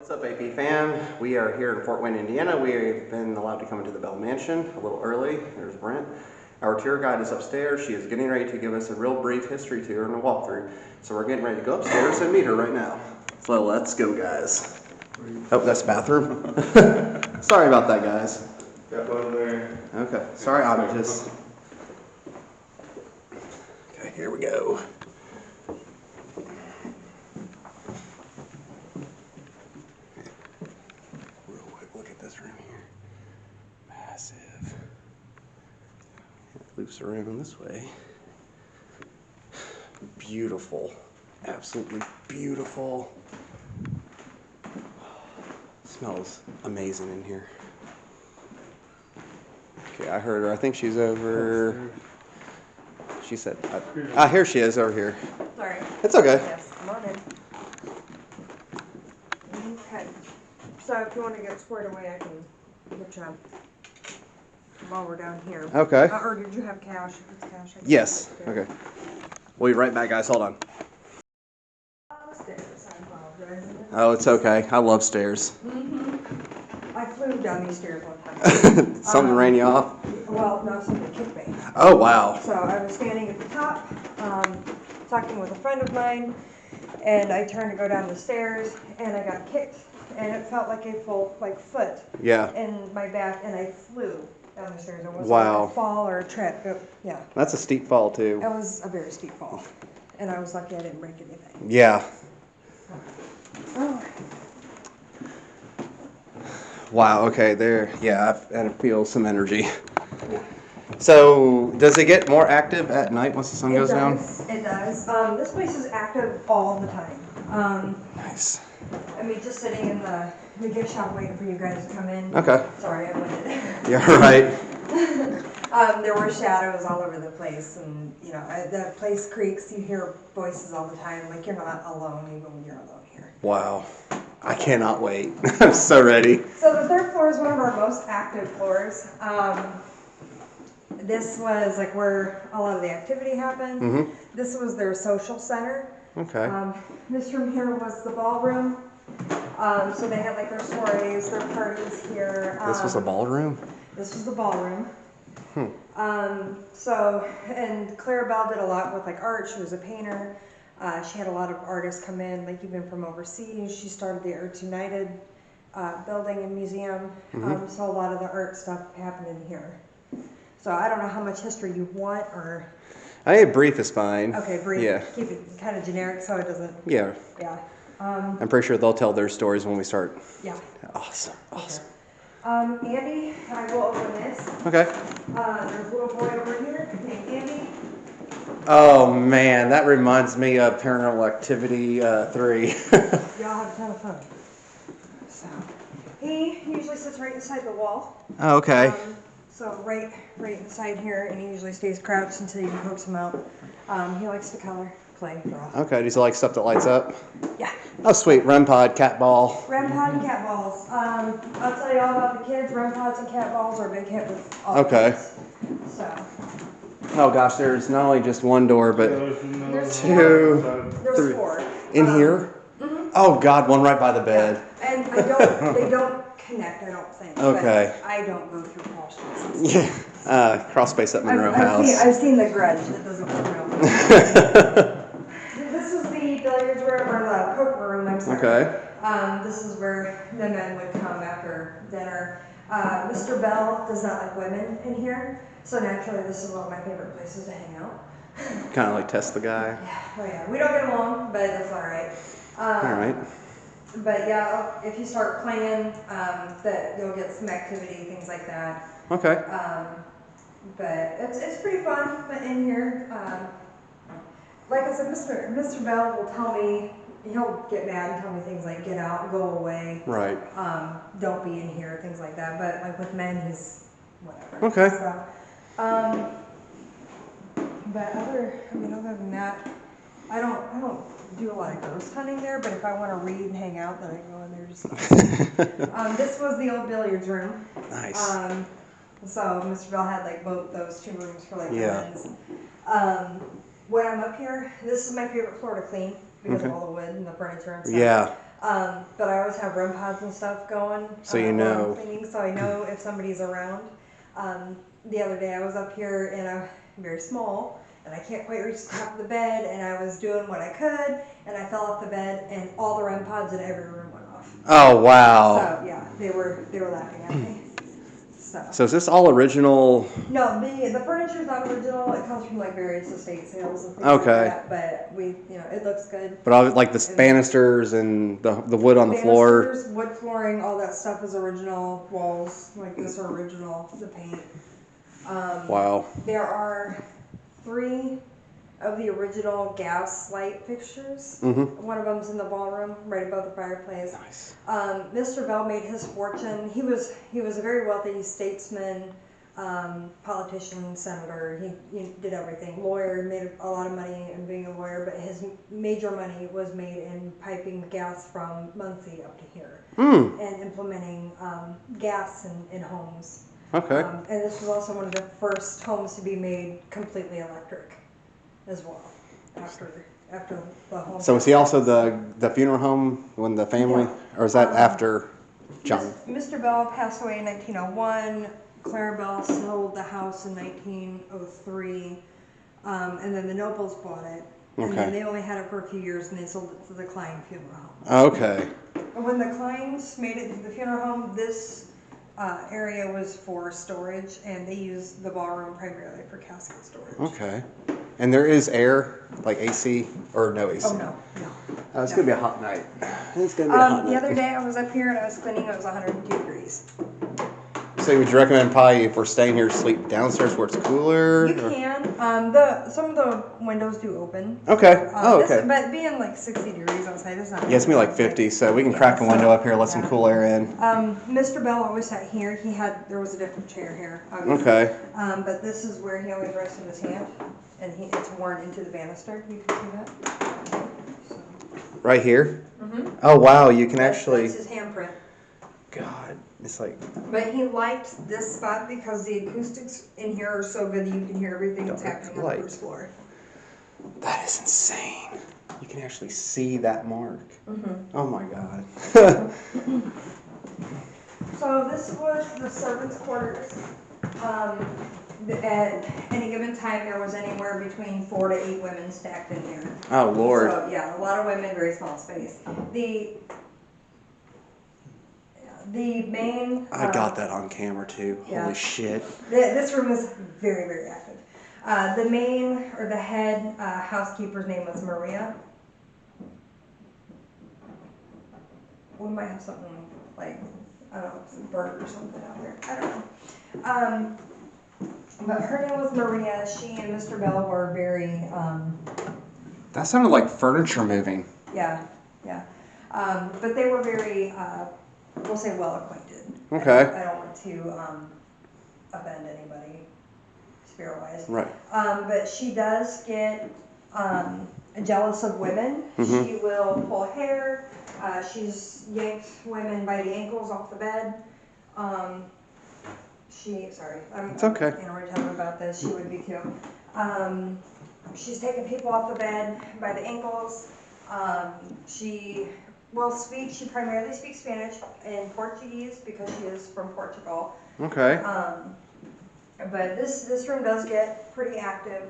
What's up, AP fam? We are here in Fort Wayne, Indiana. We've been allowed to come into the Bell Mansion a little early. There's Brent. Our tour guide is upstairs. She is getting ready to give us a real brief history tour and a walkthrough. So we're getting ready to go upstairs and meet her right now. So let's go, guys. Oh, that's the bathroom. Sorry about that, guys. Got one there. Okay, sorry, I'm just... Okay, here we go. Real quick, look at this room here. Massive. Loops around this way. Beautiful. Absolutely beautiful. Smells amazing in here. Okay, I heard her. I think she's over. She said, here she is over here. Sorry. It's okay. Yes, come on in. Okay. So if you want to get squared away, I can get you while we're down here. Okay. Or did you have cash? If it's cash, I can Yes. get it. Okay. We'll be right back, guys. Hold on. Stairs, I apologize. Oh, it's okay. I love stairs. I flew down these stairs one time. Something ran you off? Well, no, something kicked me. Oh, wow. So I was standing at the top, talking with a friend of mine, and I turned to go down the stairs, and I got kicked, and it felt like a full, foot in my back, and I flew down the stairs. It wasn't like a fall or a trip. Yeah. That's a steep fall, too. It was a very steep fall, and I was lucky I didn't break anything. Yeah. Oh. Wow, okay, there. Yeah, I feel some energy. So, does it get more active at night once the sun goes down? It does. This place is active all the time. Nice. I mean, just sitting in the gift shop waiting for you guys to come in. Okay. Sorry, I went in. Yeah, right. There were shadows all over the place, and you know, the place creaks. You hear voices all the time. Like, you're not alone even when you're alone here. Wow. I cannot wait. I'm so ready. So the third floor is one of our most active floors. This was like where a lot of the activity happened. This was their social center. Okay. This room here was the ballroom. So they had like their soirees, their parties here. This was a ballroom? This was the ballroom. And Clara Bell did a lot with like art. She was a painter. She had a lot of artists come in, like even from overseas. She started the Arts United building and museum. So a lot of the art stuff happened in here. So I don't know how much history you want, or... I think brief is fine. Okay, brief. Yeah. Keep it kind of generic so it doesn't... Yeah. Yeah. I'm pretty sure they'll tell their stories when we start. Yeah. Awesome. Awesome. Okay. Andy, I will open this. Okay. There's a little boy over here named Andy. Oh, man. That reminds me of Paranormal Activity 3. Y'all have a ton of fun. So, he usually sits right inside the wall. Oh, okay. So right inside here, and he usually stays crouched until you coax him out. He likes to color, play, draw. Okay. Does he like stuff that lights up? Yeah. Oh, sweet. REM pod, cat ball. REM pod and cat balls. I'll tell you all about the kids. REM pods and cat balls are a big hit with all the kids. So. Oh, gosh. There's not only just one door, but There's two, There's three. 4. In here? Oh, God. One right by the bed. Yeah. And they don't connect, I don't think. Okay. But I don't go through crawl spaces. Yeah. Crawl space at Monroe House. I've seen the grudge. That doesn't look real. This is the billiards room, or the poker room, I'm sorry. Okay. This is where the men would come after dinner. Mr. Bell does not like women in here, so naturally this is one of my favorite places to hang out. Kind of like test the guy. Yeah. Oh yeah. We don't get along, but that's all right. All right. But yeah, if you start playing, that you'll get some activity, things like that. Okay. But it's pretty fun in here. Like I said, Mr. Bell will tell me, he'll get mad and tell me things like get out, go away. Right. Don't be in here, things like that. But like with men, he's whatever. Okay. So, but other than that, I don't do a lot of ghost hunting there, but if I want to read and hang out, then I go in there just. This was the old billiards room. Nice. So Mr. Bell had like both those 2 rooms for like Yeah. When I'm up here, this is my favorite floor to clean because of all the wood and the furniture and stuff. Yeah. But I always have REM pods and stuff going. So you while I'm know. cleaning, so I know if somebody's around. The other day I was up here and I'm very small and I can't quite reach the top of the bed, and I was doing what I could and I fell off the bed and all the REM pods in every room went off. Oh wow. So yeah, they were laughing at me. So is this all original? No, the furniture's not original. It comes from like various estate sales and things Okay. like that. But it looks good. But all, like the banisters and the wood on the floor. Banisters, wood flooring, all that stuff is original. Walls like this are original. The paint. Wow. There are 3 of the original gas light fixtures. One of them's in the ballroom, right above the fireplace. Nice. Mr. Bell made his fortune. He was a very wealthy statesman, politician, senator. He did everything. Lawyer, made a lot of money in being a lawyer, but his major money was made in piping gas from Muncie up to here and implementing gas in homes. Okay. And this was also one of the first homes to be made completely electric as well, after the home. So was he also the funeral home when the family, or is that after John? Mr. Bell passed away in 1901. Clara Bell sold the house in 1903, and then the Nobles bought it. And then they only had it for a few years, and they sold it to the Klein Funeral Home. Okay. When the Kleins made it to the funeral home, this area was for storage, and they used the ballroom primarily for casket storage. Okay. And there is air, like AC, or no AC? Oh, no. It's going to be a hot night. It's going to be a hot night. The other day I was up here and I was cleaning, it was 102 degrees. So would you recommend probably if we're staying here, sleep downstairs where it's cooler? You can. Some of the windows do open. Okay. Okay. But being like 60 degrees outside is not. Yeah, it's going to be like 50, so we can crack a window up here, let some cool air in. Mr. Bell always sat here. There was a different chair here, obviously. Okay. But this is where he always rested his hand, and it's worn into the banister. You can see that. So. Right here? Oh, wow, you can actually... That's his handprint. God, it's like... But he liked this spot because the acoustics in here are so good that you can hear everything that's happening on the first floor. That is insane. You can actually see that mark. Oh my God. So this was the servants' quarters. At any given time, there was anywhere between 4 to 8 women stacked in there. Oh Lord. So yeah, a lot of women, very small space. The main... I got that on camera too. Yeah. Holy shit. This room is very, very active. The main, or the head housekeeper's name was Maria. We might have something like, I don't know, some bird or something out there. I don't know. But her name was Maria. She and Mr. Bell were very... That sounded like furniture moving. Yeah. But they were very... we'll say well acquainted. Okay. I don't want to offend anybody spirit-wise. Right. But she does get jealous of women. She will pull hair. She's yanked women by the ankles off the bed. It's okay. I'm already talking about this. She would be too. She's taken people off the bed by the ankles. She primarily speaks Spanish and Portuguese because she is from Portugal. Okay. But this room does get pretty active.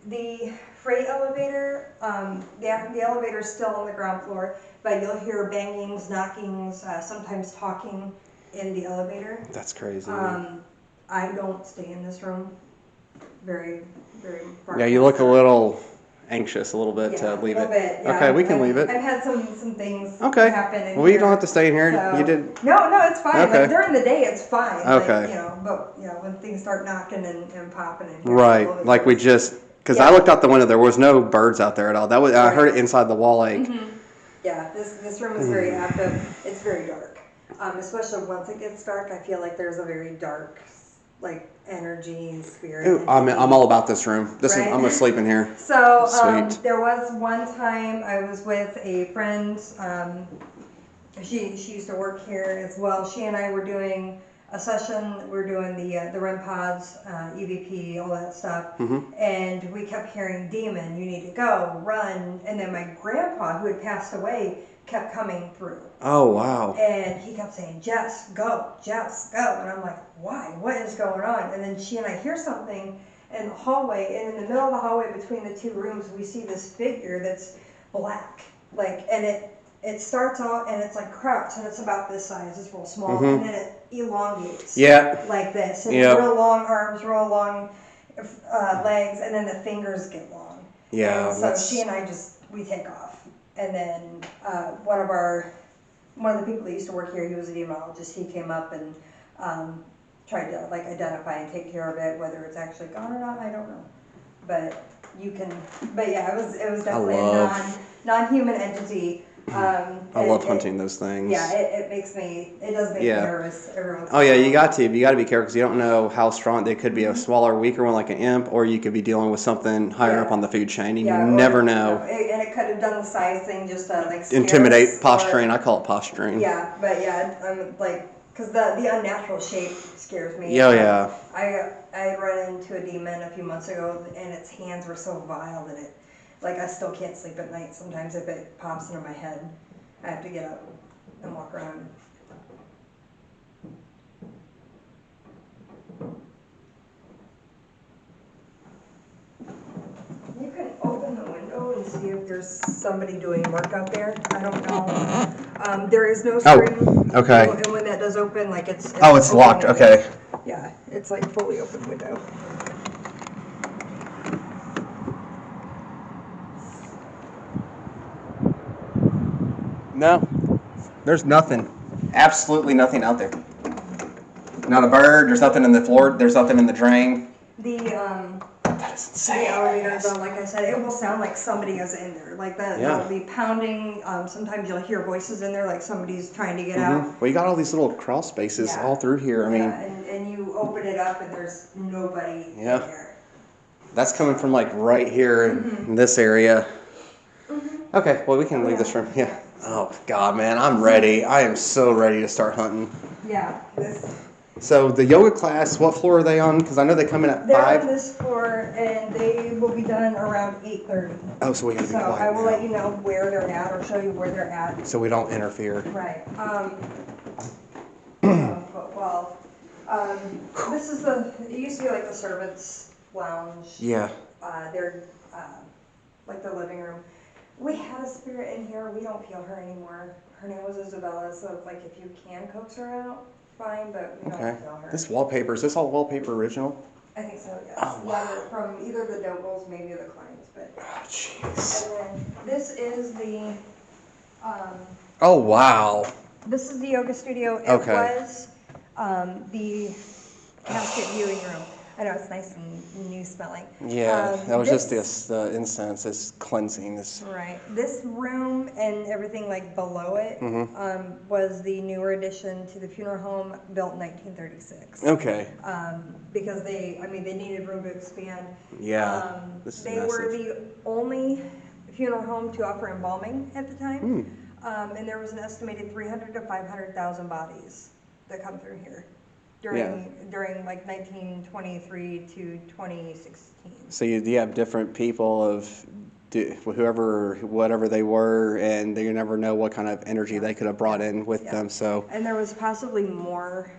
The freight elevator, the elevator is still on the ground floor, but you'll hear bangings, knockings, sometimes talking in the elevator. That's crazy. I don't stay in this room very, very far. Yeah, you look a little anxious a little bit to leave it. Bit, yeah. Okay, we can leave it. I've had some things okay. happen in well, here. You don't have to stay in here. So, you did. No, it's fine. Okay. Like during the day, it's fine. Okay. Like, but when things start knocking and popping in here. Right, like we just, because I looked out the window, there was no birds out there at all. That was I heard it inside the wall, like. Yeah, this room is very active. It's very dark, especially once it gets dark. I feel like there's a very dark, like energy and spirit. Ooh, I'm all about this room. This Right? is I'm gonna sleep in here. So Sweet. there was one time I was with a friend. She used to work here as well. She and I were doing a session. We're doing the REM pods, EVP, all that stuff, and we kept hearing "Demon, you need to go, run." And then my grandpa, who had passed away, kept coming through. Oh, wow. And he kept saying, Jess, go, Jess, go. And I'm like, why? What is going on? And then she and I hear something in the hallway, and in the middle of the hallway between the two rooms, we see this figure that's black. Like, and it starts out and it's like crouched, and it's about this size, it's real small, and then it elongates like this. And real long arms, real long legs, and then the fingers get long. Yeah. And so she and I we take off. And then one of the people that used to work here, he was a demonologist, he came up and tried to like identify and take care of it. Whether it's actually gone or not, I don't know. But yeah, it was definitely a non-human entity. I love hunting those things. Yeah, it does make me nervous every once in a Oh yeah, while. you got to be careful because you don't know how strong they could be. A smaller, weaker one like an imp, or you could be dealing with something higher up on the food chain. You never know. And it could have done the size thing just to like scare Intimidate, us, posturing. I call it posturing. Yeah, but yeah, I'm like, because the unnatural shape scares me. Yeah. I ran into a demon a few months ago, and its hands were so vile that I still can't sleep at night. Sometimes if it pops into my head, I have to get up and walk around. You can open the window and see if there's somebody doing work out there. I don't know. There is no screen. Oh, okay. And when that does open, like it's it's locked. window. Okay. Yeah, it's like fully open window. No, there's nothing. Absolutely nothing out there. Not a bird. There's nothing in the floor. There's nothing in the drain. That is insane. The elevator, though, like I said, it will sound like somebody is in there. Like there'll be pounding. Sometimes you'll hear voices in there, like somebody's trying to get out. Well, you got all these little crawl spaces all through here. I mean, and you open it up and there's nobody in there. That's coming from like right here in this area. Okay, well we can leave this room. Yeah. Oh God, man, I'm ready. I am so ready to start hunting. Yeah. So the yoga class, what floor are they on? Because I know they come in at 5. They're on this floor, and they will be done around 8:30. Oh, so we gotta be quiet. So I will let you know where they're at, or show you where they're at. So we don't interfere. Right. This is it used to be like the servants' lounge. Yeah. They're like the living room. We had a spirit in here. We don't feel her anymore. Her name was Isabella. So like, if you can coax her out, fine. But we don't feel her. This wallpaper, is this all wallpaper original? I think so. Yes. Oh, wow. Yeah, from either the Dobles, maybe the clients, but. Oh, jeez. And then this is the. Oh, wow. This is the yoga studio. It was the casket viewing room. I know it's nice and new smelling. Yeah, that was just the incense, this cleansing. Right. This room and everything like below it was the newer addition to the funeral home, built in 1936. Okay. Because they needed room to expand. Yeah. They were the only funeral home to offer embalming at the time. And there was an estimated 300 to 500,000 bodies that come through here during like 1923 to 2016. So you have different people of whatever they were, and you never know what kind of energy they could have brought in with them. So. And there was possibly more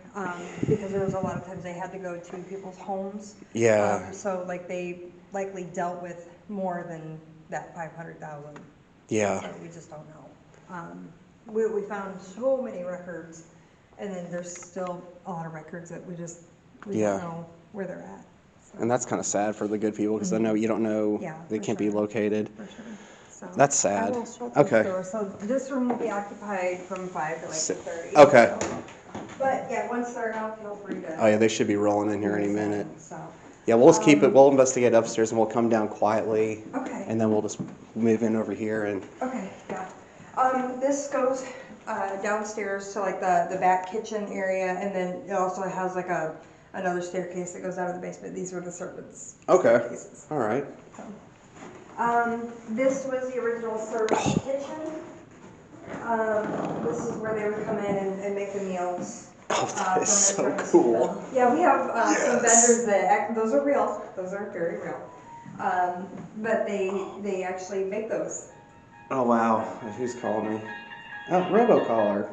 because there was a lot of times they had to go to people's homes. Yeah. So like they likely dealt with more than that 500,000. Yeah. So we just don't know. We found so many records, and then there's still a lot of records that we don't know where they're at. So. And that's kind of sad for the good people, because I know you don't know, they can't be located. For sure. So that's sad. Okay. So this room will be occupied from 5 to like 6:30. Okay. So. But yeah, once they're out, feel free to. Oh yeah, they should be rolling in here any minute. So. Yeah, we'll just keep it. We'll investigate upstairs, and we'll come down quietly. Okay. And then we'll just move in over here and. Okay. Yeah. This goes downstairs to like the back kitchen area, and then it also has like another staircase that goes out of the basement. These were the servants' staircases. All right. So, this was the original servants' kitchen. This is where they would come in and make the meals. Oh, that is so cool. Yeah, we have some vendors that those are real. Those are very real. But they actually make those. Oh wow! Who's calling me? Oh, robocaller.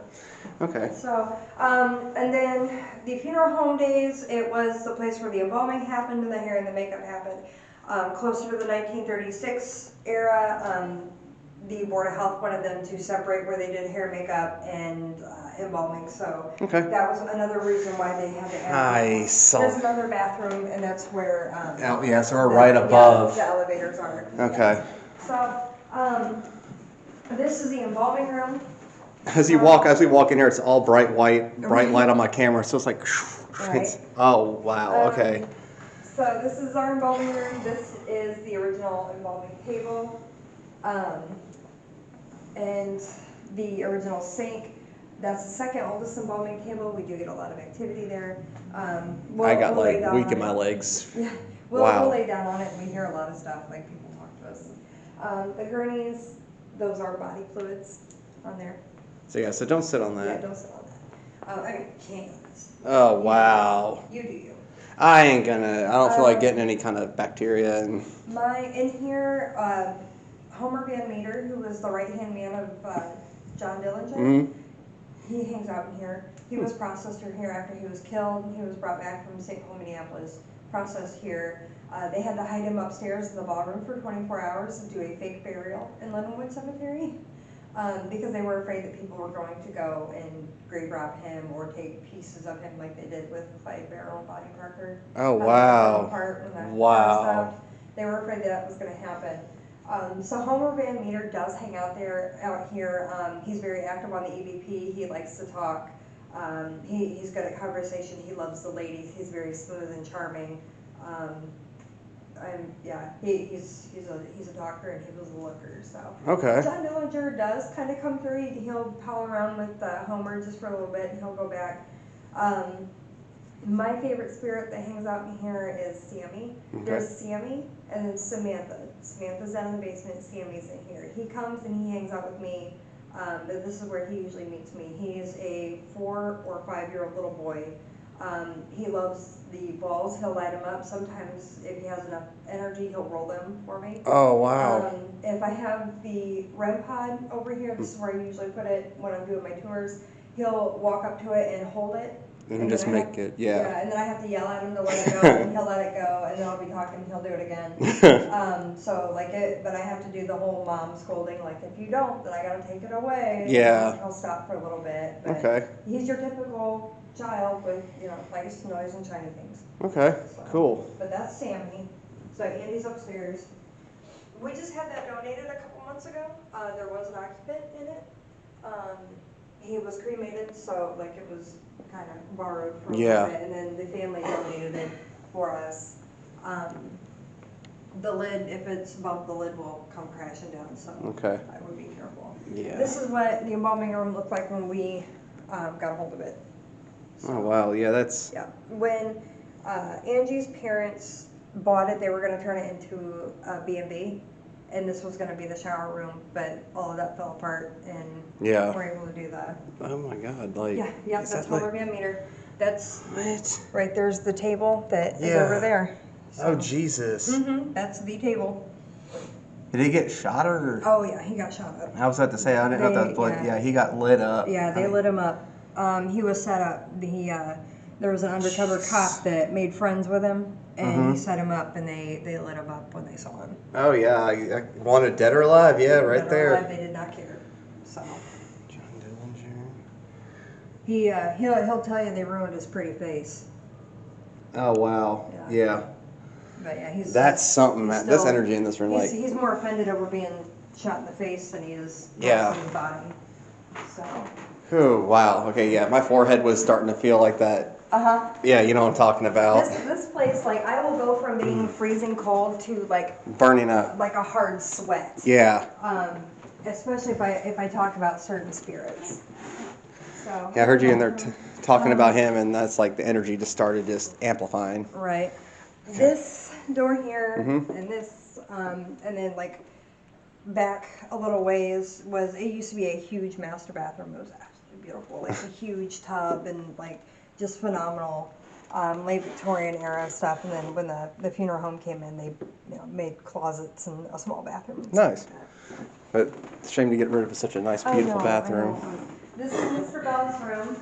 Okay. So, and then the funeral home days, it was the place where the embalming happened and the hair and the makeup happened. Closer to the 1936 era, the Board of Health wanted them to separate where they did hair, makeup, and embalming. So Okay. that was another reason why they had to add. I saw. There's another bathroom, and that's where. Oh, yeah, so we're right above. Yeah, the elevators are. Okay. So, this is the embalming room. As we walk in here, it's all bright white, bright light on my camera, so it's like, Right. Oh wow, okay. So this is our embalming room. This is the original embalming table, and the original sink. That's the second oldest embalming table. We do get a lot of activity there. I got like weak in my legs. Yeah, Wow. We'll lay down on it, and we hear a lot of stuff, like people talk to us. The gurneys, those are body fluids on there. So yeah, so don't sit on that. Yeah, don't sit on that. I mean, can't. Oh wow. You do you. I ain't gonna. I don't feel like getting any kind of bacteria and. In here, Homer Van Meter, who was the right-hand man of John Dillinger, Mm-hmm. he hangs out in here. He was processed here after he was killed. He was brought back from St. Paul, Minneapolis, processed here. They had to hide him upstairs in the ballroom for 24 hours to do a fake burial in Lindenwood Cemetery. Because they were afraid that people were going to go and grave rob him or take pieces of him like they did with Clyde Barrow and Bonnie Parker. Oh wow! Wow! They were afraid that was going to happen. So Homer Van Meter does hang out here. He's very active on the EVP. He likes to talk. He's good at conversation. He loves the ladies. He's very smooth and charming. He's a doctor and he was a looker. So Okay. John Dillinger does kind of come through. He'll pal around with Homer just for a little bit, and he'll go back. My favorite spirit that hangs out in here is Sammy. Okay. There's Sammy and then Samantha. Samantha's down in the basement. Sammy's in here. He comes and he hangs out with me. This is where he usually meets me. He's a 4 or 5-year-old little boy. He loves the balls. He'll light them up. Sometimes, if he has enough energy, he'll roll them for me. Oh wow! If I have the REM pod over here, this is where I usually put it when I'm doing my tours. He'll walk up to it and hold it. And just make it, yeah. And then I have to yell at him to let it go, and he'll let it go, and then I'll be talking, and he'll do it again. But I have to do the whole mom scolding, like, if you don't, then I gotta take it away. Yeah. He'll stop for a little bit. But Okay. He's your typical child with, lights, noise, and shiny things. Okay. So, Cool. But that's Sammy. So Andy's upstairs. We just had that donated a couple months ago. There was an occupant in it. He was cremated, so it was kind of borrowed from Yeah. it, and then the family donated it for us. The lid, if it's above the lid, will come crashing down, so Okay. I would be careful. Yeah. This is what the embalming room looked like when we got a hold of it. Oh wow! Yeah, that's. Yeah. When Angie's parents bought it, they were going to turn it into a B&B, and this was going to be the shower room, but all of that fell apart, and Yeah. we're able to do that. Oh my God! That's Homer Van Meter. That's What? right. There's the table that is Yeah. over there. Oh Jesus! That's the table. Did he get shot or? Oh yeah, he got shot up. I was about to say I didn't know if that was blood. Yeah. Yeah, he got lit up. Yeah, they lit him up. He was set up. There was an undercover cop that made friends with him, and he set him up, and they lit him up when they saw him. Oh yeah, I wanted dead or alive. Yeah, right Dead or there. alive, they did not care. So John Dillinger. he'll tell you they ruined his pretty face. Oh wow. Yeah. But yeah, That's something, man. This still- energy in this room, He's more offended over being shot in the face than he is Yeah. his body. So. Oh wow. Okay, yeah. My forehead was starting to feel like that. Yeah, you know what I'm talking about. This place, I will go from being freezing cold to Burning up. like a hard sweat. Yeah. Especially if I talk about certain spirits. So. Yeah, I heard you in there talking about him, and that's like the energy just started just amplifying. Right. This door here and this, and then back a little ways it used to be a huge master bathroom. It was absolutely beautiful, a huge tub and just phenomenal, late Victorian era stuff. And then when the funeral home came in, they made closets and a small bathroom. And Nice. stuff like But it's a shame to get rid of such a nice, beautiful bathroom. I know. This is Mr. Bell's room.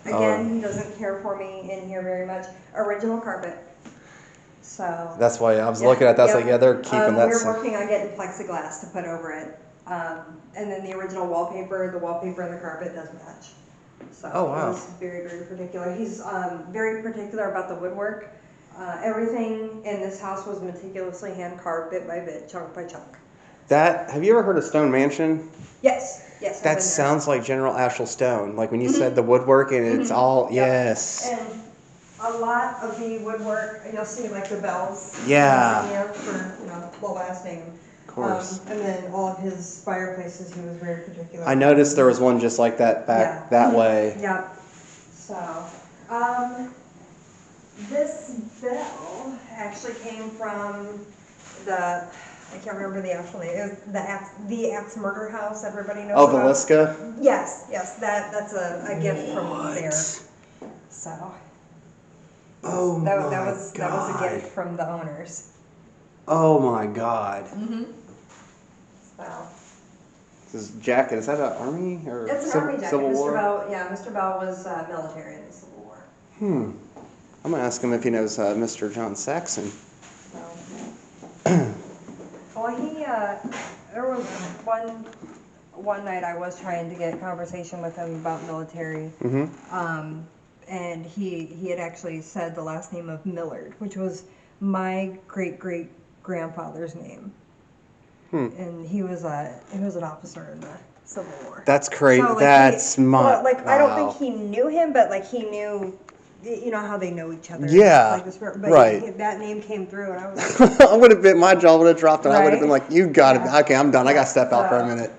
Again, he doesn't care for me in here very much. Original carpet. So. That's why I was looking at that. I was like, yeah, they're keeping that. We're working on getting plexiglass to put over it. And then the original wallpaper and the carpet does match. So oh, wow. He's very, very particular. He's very particular about the woodwork. Everything in this house was meticulously hand carved, bit by bit, chunk by chunk. Have you ever heard of Stone Mansion? Yes. That sounds like General Ashel Stone. Like when you said the woodwork and it's all, yes. And a lot of the woodwork, you'll see like the bells. Yeah. For, the last name. Of course. And then all of his fireplaces, he was very particular. I noticed there was one just like that back that way. Yep. So, this bell actually came from I can't remember the actual name. It was the Axe Murder House. Everybody knows. Oh, the about. Liska? Yes. That's a gift from there. So. Oh that my was a gift from the owners. Oh my God. So. This jacket, is that an army or It's an army jacket. Civil War? Mr. Bell was military in the Civil War. I'm gonna ask him if he knows Mr. John Saxon. So. Well, there was one night I was trying to get conversation with him about military. And he had actually said the last name of Millard, which was my great-great-grandfather's name. And he was an officer in the Civil War. That's crazy. So, That's wow. I don't think he knew him, but he knew. You know how they know each other. Yeah. But right. That name came through, and I was like, I would have been, my jaw would have dropped, and I would have been Right? like, you got it. Okay, I'm done. I got to step out for a minute.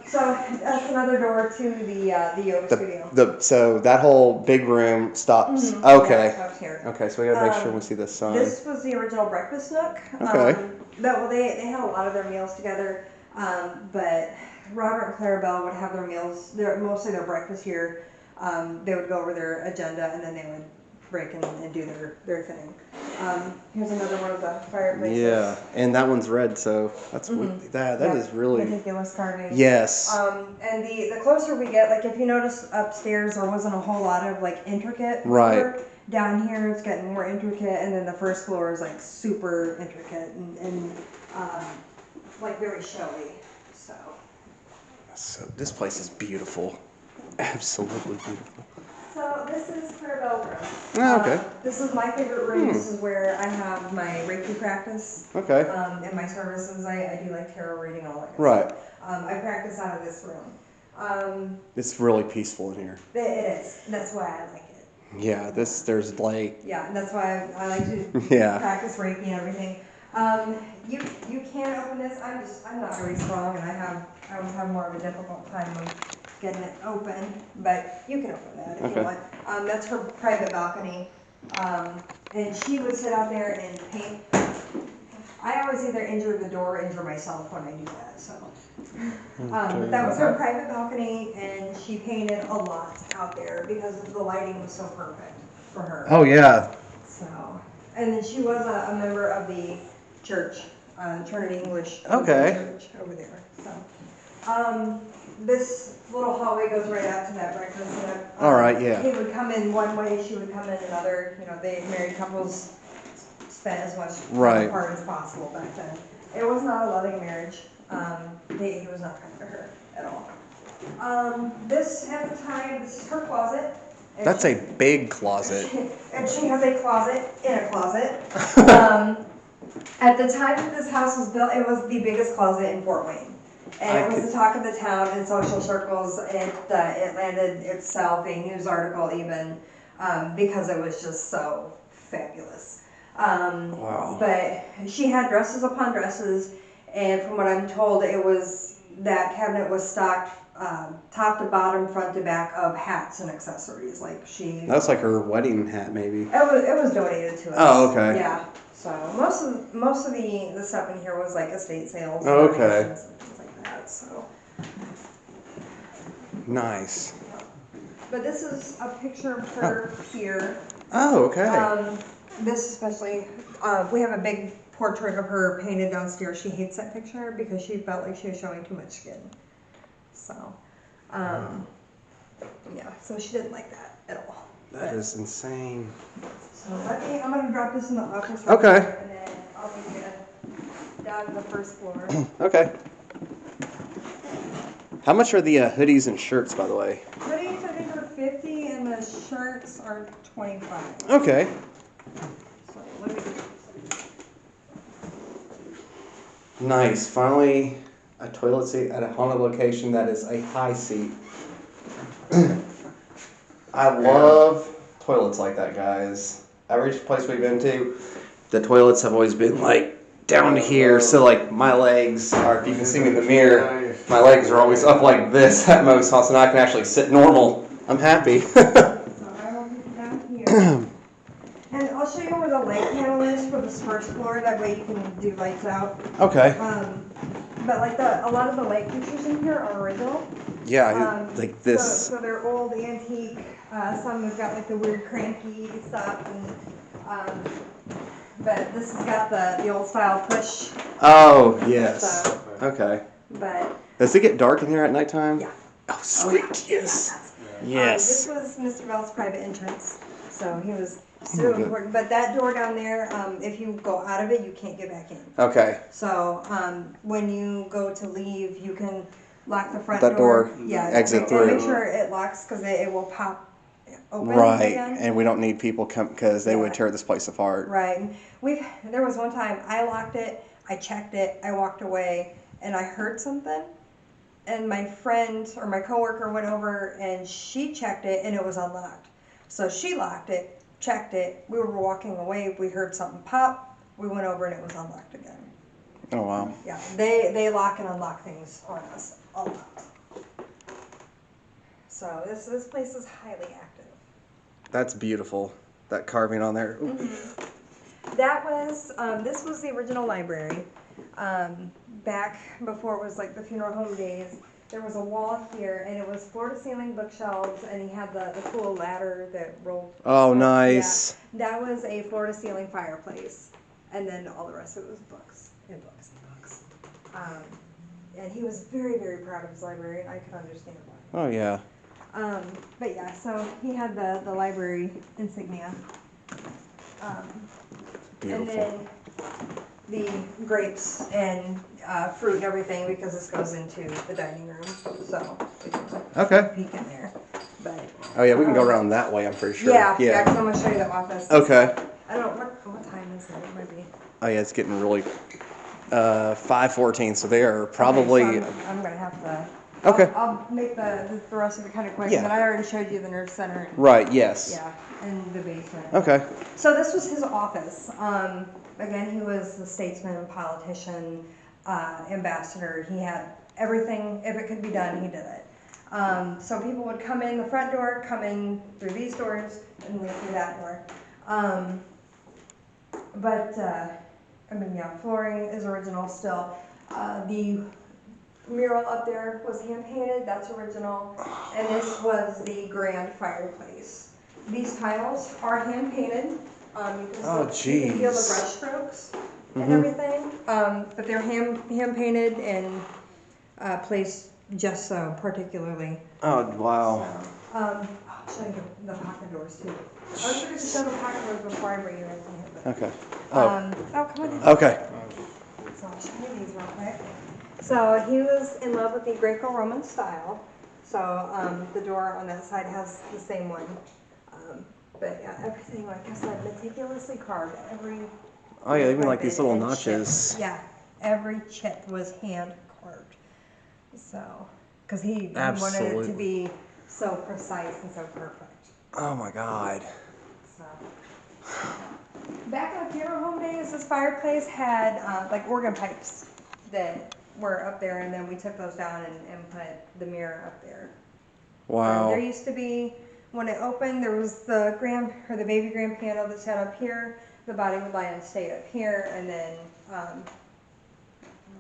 So that's another door to the yoga studio. So that whole big room stops. Yeah, Okay. it stops here. Okay, so we got to make sure we see this sign. This was the original breakfast nook. Okay. They had a lot of their meals together, but Robert and Clara Bell would have their meals, mostly their breakfast here. They would go over their agenda, and then they would break and do their thing. Here's another one of the fireplaces. Yeah, and that one's red, so that's that is really meticulous carving. Yes. And the closer we get, like if you notice upstairs, there wasn't a whole lot of like intricate work. Down here, it's getting more intricate, and then the first floor is like super intricate and like very showy. So this place is beautiful. Absolutely beautiful. So this is Clara Bell's room. Oh, okay. This is my favorite room. This is where I have my Reiki practice. Okay. And my services. I do like tarot reading and all that. Right. I practice out of this room. It's really peaceful in here. It is. That's why I like it. Yeah. There's like. Yeah, and that's why I like to practice Reiki and everything. You can open this. I'm not very strong, and I would have more of a difficult time of getting it open, but you can open that if you want. That's her private balcony, and she would sit out there and paint. I always either injure the door or injure myself when I do that. So, but that was her private balcony, and she painted a lot out there because the lighting was so perfect for her. Oh yeah. So, and then she was a member of the church, Trinity English Church over there. So, this little hallway goes right out to that breakfast nook. All right, yeah. He would come in one way, she would come in another. They married couples spent as much time apart as possible back then. It was not a loving marriage. He was not kind to her at all. This at the time, this is her closet. That's a big closet. And she has a closet in a closet. At the time that this house was built, it was the biggest closet in Fort Wayne. And it was the talk of the town in social circles. It landed itself a news article even because it was just so fabulous. Wow. But she had dresses upon dresses, and from what I'm told, that cabinet was stocked top to bottom, front to back of hats and accessories. That's like her wedding hat, maybe. It was donated to us. Oh, okay. Yeah. So most of the stuff in here was like estate sales. Oh, okay. And things like that. So. Nice. But this is a picture of her here. Oh, okay. This especially, we have a big portrait of her painted downstairs. She hates that picture because she felt like she was showing too much skin. So, yeah, so she didn't like that at all. That is insane. So I'm going to drop this in the office. Okay. And then I'll take it down to the first floor. Okay. How much are the hoodies and shirts, by the way? Hoodies, I think, are 50 and the shirts are 25. Okay. So let me just... Nice. Finally, a toilet seat at a haunted location that is a high seat. I love toilets like that, guys. Every place we've been to, the toilets have always been like down to here. So like my legs are, if you can see me in the mirror, my legs are always up like this at most. So now I can actually sit normal. I'm happy. So I will get down here. And I'll show you where the light panel is for this first floor. That way you can do lights out. Okay. But like a lot of the light fixtures in here are original. Yeah, like this. So they're old, antique. Some have got like the weird cranky stuff, and but this has got the old style push. Oh yes. So, Okay. but Does it get dark in here at nighttime? yeah. Oh sweet. Yes. Yes. This was Mr. Bell's private entrance, so he was so important. But that door down there, if you go out of it, you can't get back in. Okay. So when you go to leave, you can lock the front That door. Yeah. Exit and through. make sure it locks because it will pop open Right, again. and we don't need people come because they would Yeah. tear this place apart. Right. There was one time I locked it, I checked it, I walked away, and I heard something. And my friend or my coworker went over and she checked it and it was unlocked. So she locked it, checked it. We were walking away. We heard something pop. We went over and it was unlocked again. Oh wow. Yeah, they lock and unlock things on us a lot. So this place is highly active. That's beautiful. That carving on there. Mm-hmm. That was this was the original library. Back before it was like the funeral home days, there was a wall here, and it was floor-to-ceiling bookshelves, and he had the cool ladder that rolled. Oh, nice. Yeah, that was a floor-to-ceiling fireplace, and then all the rest of it was books and books and books. And he was very, very proud of his library, and I could understand why. Oh yeah. But yeah, so he had the library insignia. Beautiful. And then the grapes and fruit and everything, because this goes into the dining room. So we can Okay. peek in there. But Oh yeah, we can go around that way. I'm pretty sure. yeah, because I'm gonna show you the office. Okay. I don't know what time is it. It might be. Oh yeah, it's getting really 5:14, so they are probably. Okay, so I'm gonna have to. Okay. I'll make the rest of it kind of quick. Yeah. And then I already showed you the nurse center. Right. Yes. Yeah, and the basement. Okay. So this was his office. Again, he was the statesman, politician, ambassador. He had everything. If it could be done, he did it. So people would come in the front door, come in through these doors, and leave through that door. I mean, yeah, flooring is original still. The mural up there was hand painted. That's original. And this was the grand fireplace. These tiles are hand painted. You can feel the brush strokes and everything, but they're hand painted and placed just so particularly. Oh wow. So, I'll show you the pocket doors too. I was going to show the pocket doors before I bring you in here. But, Okay. come on in. Okay. So I'll show you these real quick. So he was in love with the Greco-Roman style. So the door on that side has the same one. But yeah, everything, like I said, meticulously carved. Oh yeah, even like these little notches. Yeah, every chip was hand carved. So, because he wanted it to be so precise and so perfect. Oh my God. So, back in the funeral home days, this fireplace had like organ pipes that were up there, and then we took those down and put the mirror up there. Wow. There used to be, when it opened, there was the baby grand piano that sat up here. The body would lie and stay up here, and then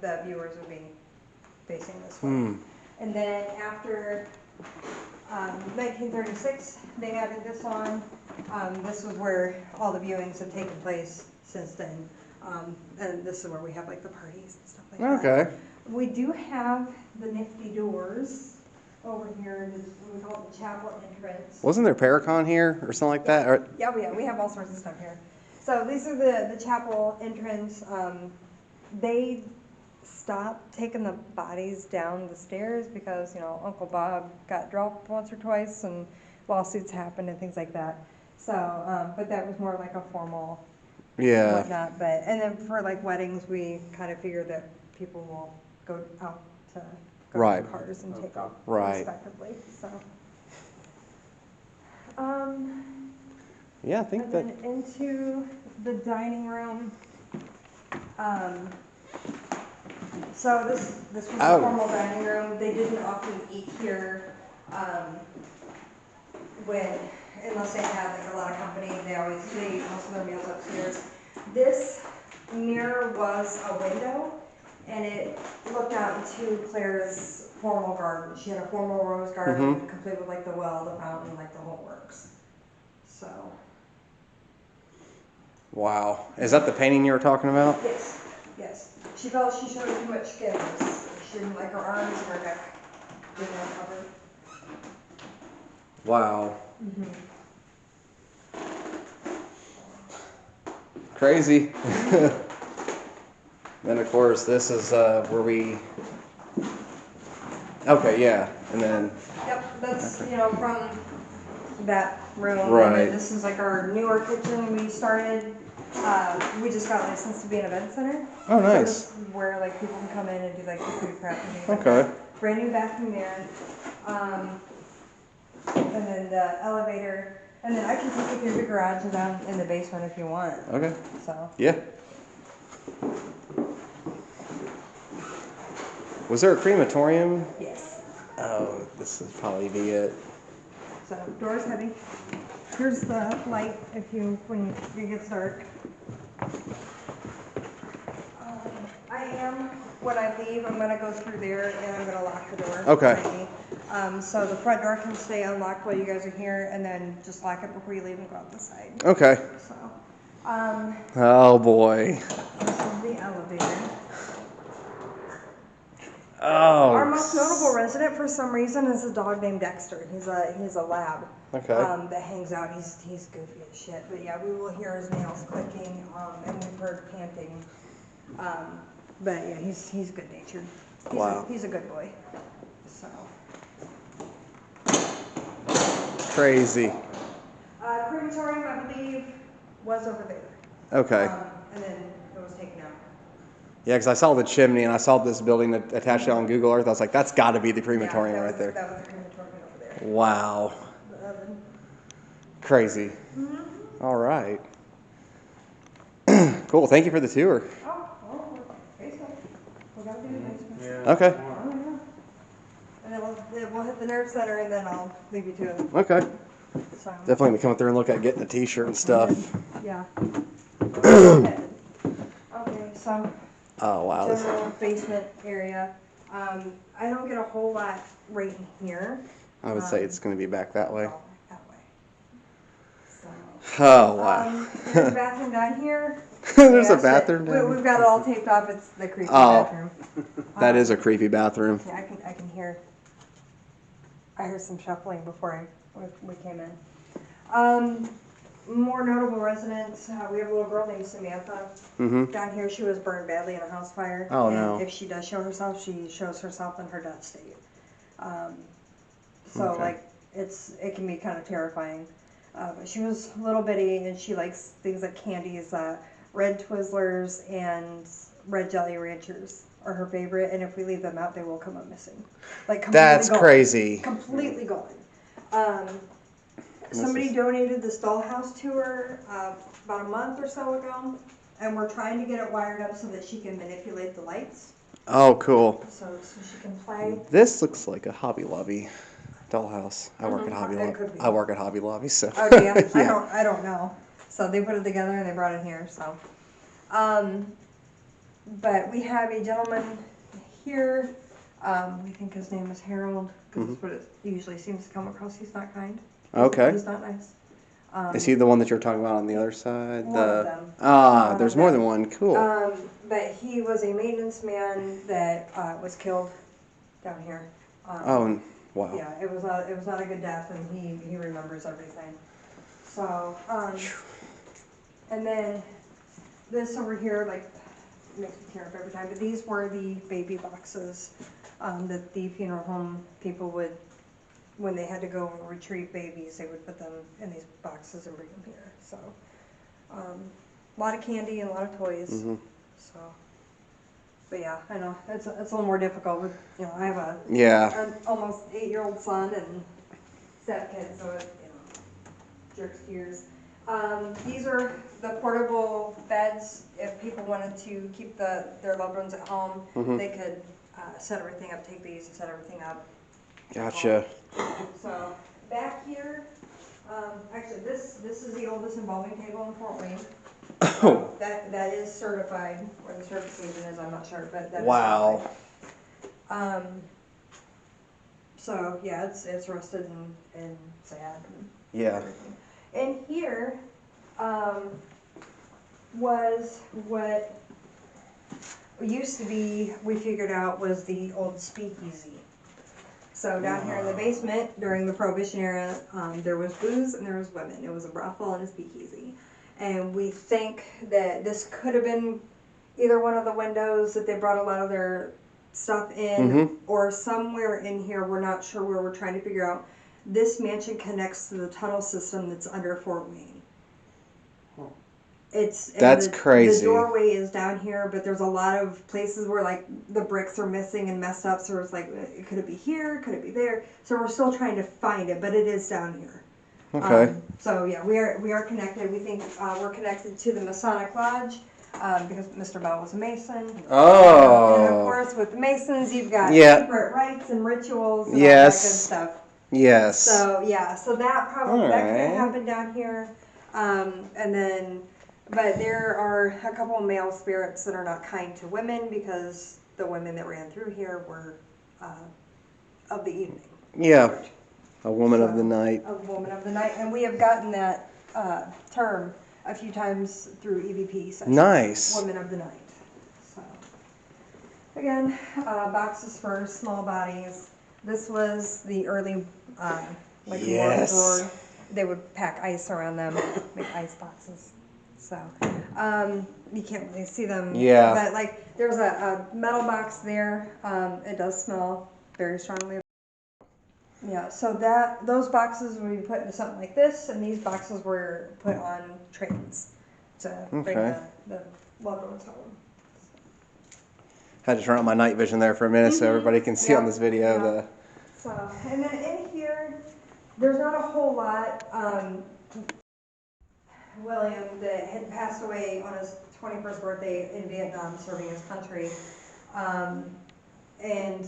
the viewers would be facing this way. And then after 1936, they added this on. This was where all the viewings have taken place since then. And this is where we have like the parties and stuff like that. Okay. We do have the nifty doors over here. We call it the chapel entrance. Wasn't there Paracon here or something like that? Or, Yeah, we have all sorts of stuff here. So these are the chapel entrance. They stopped taking the bodies down the stairs because, you know, Uncle Bob got dropped once or twice and lawsuits happened and things like that. So, but that was more like a formal yeah. whatnot. But, and then for like weddings, we kind of figure that people will go out to go Right. to cars and take off Right. respectively. So, Yeah, I think and that. then into the dining room. So this was a formal dining room. They didn't often eat here unless they had like a lot of company. They eat most of their meals upstairs. This mirror was a window, and it looked out into Claire's formal garden. She had a formal rose garden, complete with like the well, the fountain, like the whole works. So. Wow. Is that the painting you were talking about? Yes, yes. She felt she showed too much skin. She didn't like her arms and her neck being uncovered. Wow. Crazy. Then of course this is where we. Okay, yeah, and then. Yep, that's, you know, from that room. Right. And then this is like our newer kitchen we started. We just got licensed to be an event center. Oh, nice. So this is where like people can come in and do like the food prep and things like Okay. that. Brand new bathroom there. And then the elevator. And then I can take you through the garage and down in the basement if you want. Okay. So. Yeah. Was there a crematorium? Yes. Oh, this is probably be it. So door's heavy. Here's the light when it gets dark. When I leave, I'm gonna go through there and I'm gonna lock the door. Okay. behind me. So the front door can stay unlocked while you guys are here, and then just lock it before you leave and go out the side. Okay. So, Oh boy. this is the elevator. Oh. Our most notable resident, for some reason, is a dog named Dexter. He's a lab. Okay. That hangs out. He's goofy as shit. But yeah, we will hear his nails clicking, and we've heard panting. But yeah, he's good natured. Wow. He's a good boy. So. Crazy. Crematorium, I believe, was over there. Okay. And then it was taken out. Yeah, because I saw the chimney and I saw this building attached on Google Earth. I was like, that's got to be the crematorium right there. That was the crematorium over there. Wow. The oven. Crazy. All right. Cool. Thank you for the tour. Basement. We gotta do the basement. Yeah. Okay. Oh, yeah. And then we'll hit the nerve center, and then I'll leave you to it. Okay. So, Definitely going to come through and look at getting a t-shirt and stuff. yeah. Okay, so Oh, wow. This, general basement area. I don't get a whole lot right in here. I would say it's going to be back that way. All that way. So, Oh, wow. there's a bathroom down here. There's a Yeah, bathroom shit. down We've got it all taped off. It's the creepy Oh. bathroom. That is a creepy bathroom. Yeah, I can hear. I heard some shuffling before we came in. More notable residents. We have a little girl named Samantha. Down here, she was burned badly in a house fire. Oh, and no. If she does show herself, she shows herself in her death state. So Okay. like it can be kind of terrifying. But she was little bitty, and she likes things like candies. Red Twizzlers and red Jelly Ranchers are her favorite, and if we leave them out, they will come up missing. Like completely That's gone. crazy. Completely gone. Somebody donated this dollhouse to her about a month or so ago, and we're trying to get it wired up so that she can manipulate the lights, Oh, cool. so she can play. This looks like a Hobby Lobby dollhouse. I work at Hobby It Lobby. could be. I work at Hobby Lobby, so. Oh, do you? Yeah. I don't know. So they put it together and they brought it here. So, but we have a gentleman here. We think his name is Harold because that's what it usually seems to come across. He's not kind. Okay. He's not nice. Is he the one that you're talking about on the other side? One of them. There's more than one. Cool. But he was a maintenance man that was killed down here. Oh, wow. Yeah, it was not a good death, and he remembers everything. So, and then this over here, like, makes me tear up every time. But these were the baby boxes that the funeral home people would, when they had to go and retrieve babies, they would put them in these boxes and bring them here. So, a lot of candy and a lot of toys. Mm-hmm. So, but yeah, I know it's a little more difficult with, you know, I have an almost 8-year-old son and stepkids, so it, you know, jerks gears. These are the portable beds. If people wanted to keep their loved ones at home, they could set everything up, take these and set everything up. Gotcha. So back here, actually this is the oldest embalming table in Fort Wayne. Oh. That is certified. Where the certification is, I'm not sure, but that wow. is certified. So yeah, it's rusted and sad. And yeah. everything. And here was what used to be, we figured out, was the old speakeasy. So down here in the basement, during the Prohibition era, there was booze and there was women. It was a brothel and a speakeasy. And we think that this could have been either one of the windows that they brought a lot of their stuff in, or somewhere in here, we're not sure where, we're trying to figure out. This mansion connects to the tunnel system that's under Fort Wayne. That's crazy. The doorway is down here, but there's a lot of places where like the bricks are missing and messed up. So it's like, could it be here? Could it be there? So we're still trying to find it, but it is down here. Okay. So yeah, we are connected. We think we're connected to the Masonic Lodge because Mr. Bell was a Mason. Oh. And of course, with the Masons, you've got secret rites and rituals and all that good stuff. Yes. So yeah, so that probably that could have happened down here, and then, but there are a couple of male spirits that are not kind to women because the women that ran through here were of the evening. Yeah, a woman of the night. A woman of the night, and we have gotten that term a few times through EVP sessions. Nice. Woman of the night. So again, boxes for small bodies. This was the early, like war drawer. They would pack ice around them, make ice boxes. So, you can't really see them. Yeah. But like, there's a metal box there. It does smell very strongly. Yeah. So those boxes would be put into something like this, and these boxes were put on trains to bring the loved ones home. Had to turn on my night vision there for a minute so everybody can see on this video. So, and then in here, there's not a whole lot. William, that had passed away on his 21st birthday in Vietnam, serving his country, and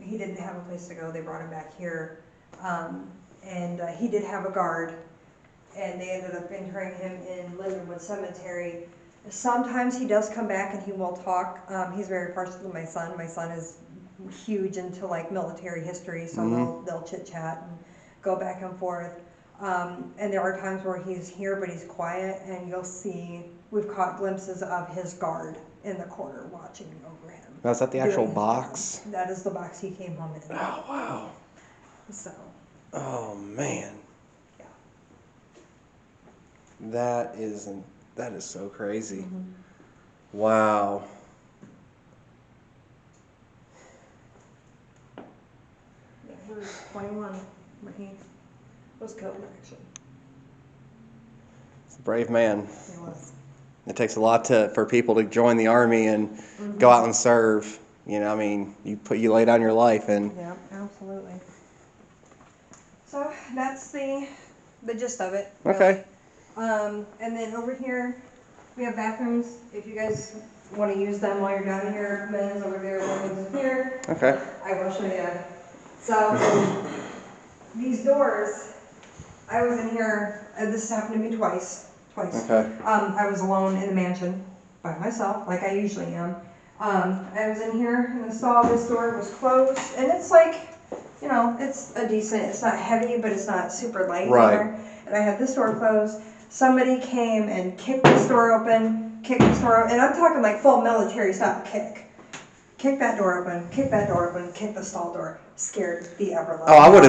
he didn't have a place to go. They brought him back here, and he did have a guard, and they ended up interring him in Lindenwood Cemetery. Sometimes he does come back and he will talk. He's very partial to my son. My son is huge into like military history, so they'll chit chat and go back and forth. And there are times where he's here, but he's quiet, and you'll see we've caught glimpses of his guard in the corner watching over him. Now, is that the actual box? That is the box he came home in. Oh wow! So. Oh man. Yeah. That is so crazy. Wow. Yeah, he was 21 when he was killed, actually. He's a brave man. He was. It takes a lot for people to join the Army and go out and serve. You know, I mean, you lay down your life and. Yeah, absolutely. So that's the gist of it. Really. Okay. And then over here, we have bathrooms. If you guys want to use them while you're down here, men's over there, women's here. Okay. I will show you. So these doors, I was in here. This happened to me twice. Okay. I was alone in the mansion by myself, like I usually am. I was in here and I saw this door was closed, and it's like, you know, it's a decent, it's not heavy, but it's not super light Right. either. And I had this door closed. Somebody came and kicked this door open, and I'm talking like full military style kick. Kick that door open, kick that door open, kick the stall door. Scared the ever living. Oh, I would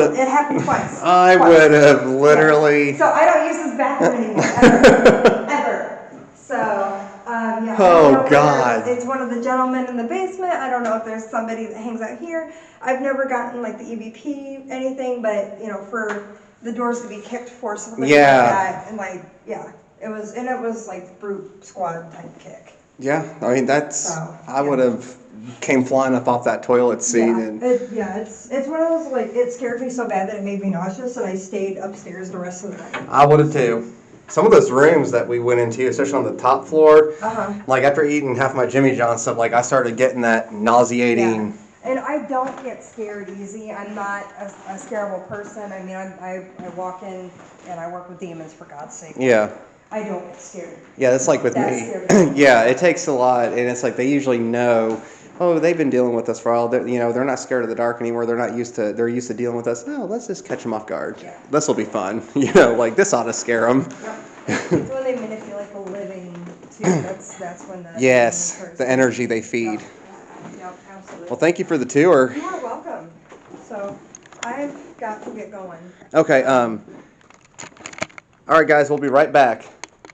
have. It happened twice. I Twice. would have literally. Yeah. So I don't use this bathroom anymore, ever. Ever. So, yeah. Oh, I don't know God. whether it's one of the gentlemen in the basement. I don't know if there's somebody that hangs out here. I've never gotten like the EVP, anything, but, you know, for the doors to be kicked forcibly Yeah. like that, and like, yeah. It was like brute squad type kick. Yeah, I mean that's. So, I would have came flying up off that toilet seat and. It's one of those, like, it scared me so bad that it made me nauseous, and I stayed upstairs the rest of the night. I would have too. Some of those rooms that we went into, especially on the top floor, like after eating half my Jimmy John stuff, like I started getting that nauseating. Yeah. And I don't get scared easy. I'm not a scareable person. I mean, I walk in and I work with demons, for God's sake. Yeah. I don't get scared. Yeah, that's like with That's me. scary. Yeah, it takes a lot, and it's like they usually know. Oh, they've been dealing with us for all. You know, they're not scared of the dark anymore. They're used to dealing with us. No, let's just catch them off guard. Yeah. This will be fun. You know, like this ought to scare them. Yep. It's when they manipulate the living too. That's when the Yes, the energy they feed. Yep, absolutely. Well, thank you for the tour. You are welcome. So I've got to get going. Okay. All right, guys, we'll be right back.